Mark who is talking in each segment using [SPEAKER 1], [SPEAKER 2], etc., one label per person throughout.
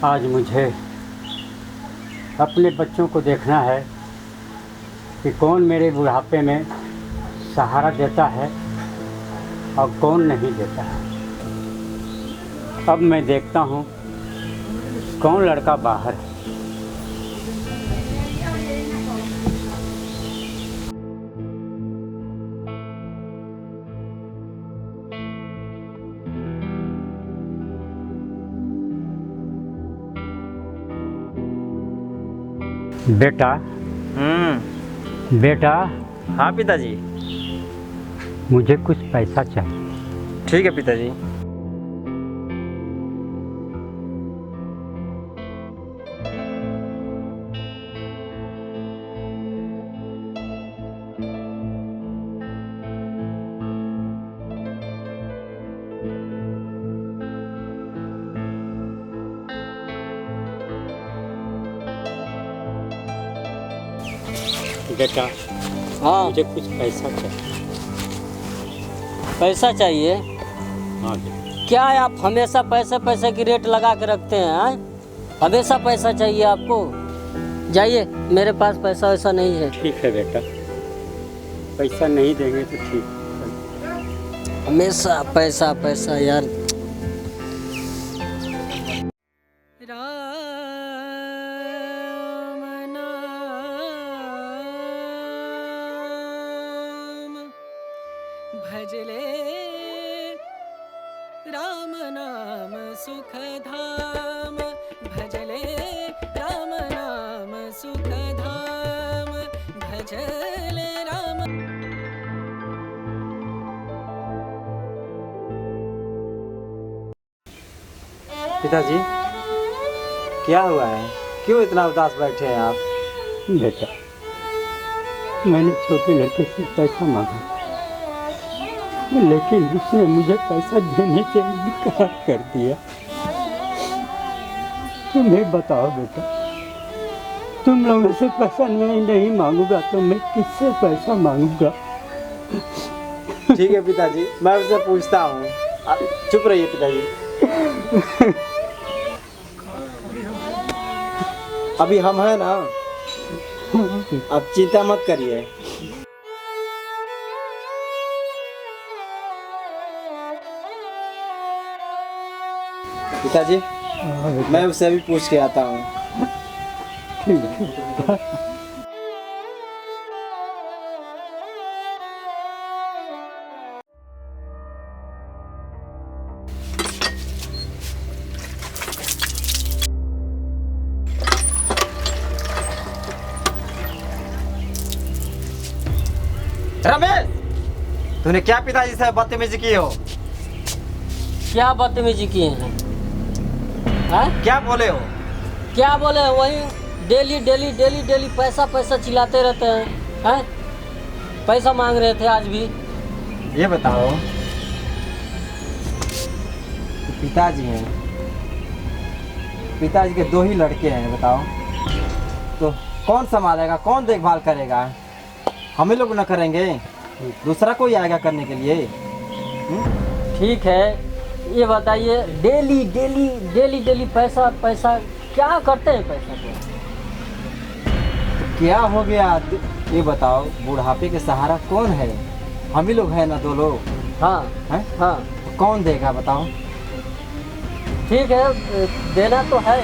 [SPEAKER 1] आज मुझे अपने बच्चों को देखना है कि कौन मेरे बुढ़ापे में सहारा देता है और कौन नहीं देता है। अब मैं देखता हूँ कौन लड़का बाहर है। बेटा। बेटा।
[SPEAKER 2] हाँ पिताजी।
[SPEAKER 1] मुझे कुछ पैसा चाहिए।
[SPEAKER 2] ठीक है पिताजी।
[SPEAKER 1] बेटा।
[SPEAKER 3] हाँ।
[SPEAKER 1] मुझे कुछ पैसा चाहिए।
[SPEAKER 3] पैसा चाहिए?
[SPEAKER 1] हाँ।
[SPEAKER 3] क्या है, आप हमेशा पैसे पैसे की रेट लगा के रखते हैं? हमेशा पैसा चाहिए आपको? जाइए, मेरे पास पैसा वैसा नहीं है।
[SPEAKER 1] ठीक है बेटा, पैसा नहीं देंगे तो ठीक।
[SPEAKER 3] हमेशा पैसा पैसा यार।
[SPEAKER 4] भजले राम नाम सुख धाम, भजले राम नाम सुख धाम, भजले राम।
[SPEAKER 2] पिताजी क्या हुआ है, क्यों इतना उदास बैठे हैं आप?
[SPEAKER 1] बेटा, मैंने छोटे लड़के से पैसा मांगा, लेकिन उसने मुझे पैसा देने से इनकार कर दिया। तुम्हें बताओ बेटा, तुम लोगों से पैसा नहीं मांगूंगा तो मैं किससे पैसा मांगूंगा?
[SPEAKER 2] ठीक है पिताजी, मैं उससे पूछता हूँ। आप चुप रहिए पिताजी। अभी हम हैं ना, आप चिंता मत करिए। पिताजी, मैं उससे अभी पूछ के आता हूँ।
[SPEAKER 1] ठीक है।
[SPEAKER 2] रमेश, तूने क्या पिताजी से बदतमीजी की हो?
[SPEAKER 3] क्या बदतमीजी किए हैं?
[SPEAKER 2] क्या बोले हो?
[SPEAKER 3] क्या बोले? वही डेली डेली डेली डेली पैसा पैसा चिल्लाते रहते हैं। पैसा मांग रहे थे आज भी।
[SPEAKER 2] ये बताओ, पिताजी हैं, पिताजी के 2 ही लड़के हैं, बताओ तो कौन संभालेगा, कौन देखभाल करेगा? हम ही लोग ना करेंगे, दूसरा कोई आएगा करने के लिए?
[SPEAKER 3] ठीक है, ये बताइए, डेली डेली डेली डेली पैसा पैसा क्या करते हैं पैसा को?
[SPEAKER 2] क्या हो गया ये बताओ, बुढ़ापे के सहारा कौन है? हम ही लोग हैं ना, 2 लोग।
[SPEAKER 3] हाँ
[SPEAKER 2] हैं?
[SPEAKER 3] हाँ।
[SPEAKER 2] तो कौन देगा बताओ?
[SPEAKER 3] ठीक है, देना तो है,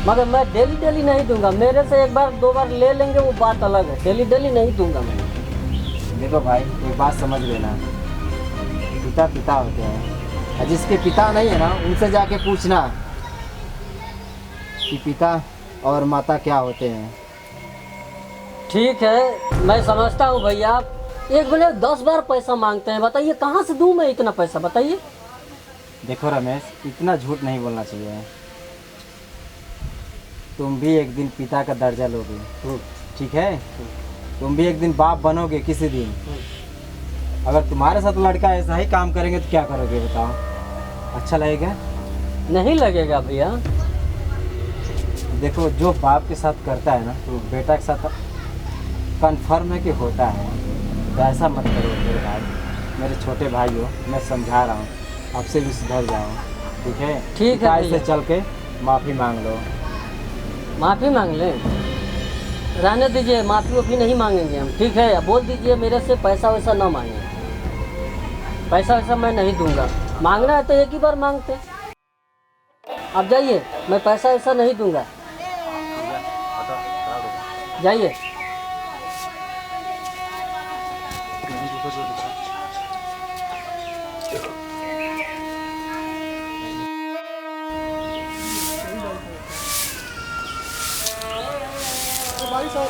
[SPEAKER 3] मगर मैं डेली डेली नहीं दूंगा। मेरे से 1 बार 2 बार ले लेंगे वो बात अलग है, डेली डेली नहीं दूंगा मैं।
[SPEAKER 2] देखो भाई, एक बात समझ लेना, पिता पिता होते हैं, और जिसके पिता नहीं है ना, उनसे जाके पूछना कि पिता और माता क्या होते हैं।
[SPEAKER 3] ठीक है, मैं समझता हूँ भैया। एक बने 10 बार पैसा मांगते हैं, बताइए कहाँ से दूँ मैं इतना पैसा, बताइए।
[SPEAKER 2] देखो रमेश, इतना झूठ नहीं बोलना चाहिए। तुम भी एक दिन पिता का दर्जा लोगे, ठीक है? तुम भी एक दिन बाप बनोगे किसी दिन। अगर तुम्हारे साथ लड़का ऐसा ही काम करेंगे तो क्या करोगे बताओ? अच्छा लगेगा?
[SPEAKER 3] नहीं लगेगा भैया।
[SPEAKER 2] देखो, जो बाप के साथ करता है ना, तो बेटा के साथ कन्फर्म है कि होता है। तो ऐसा मत करो मेरे भाई, मेरे छोटे भाई हो, मैं समझा रहा हूँ, आपसे भी सुधर जाओ, ठीक है?
[SPEAKER 3] ठीक है
[SPEAKER 2] ऐसे चल के माफ़ी मांग लो।
[SPEAKER 3] माफ़ी मांग लें? रहने दीजिए, माफ़ी वाफ़ी नहीं मांगेंगे हम, ठीक है? बोल दीजिए मेरे से पैसा वैसा ना मांगे, पैसा वैसा मैं नहीं दूंगा। मांगना है तो एक ही बार मांगते। आप जाइए, मैं पैसा वैसा नहीं दूंगा, जाइए।
[SPEAKER 5] भाई साहब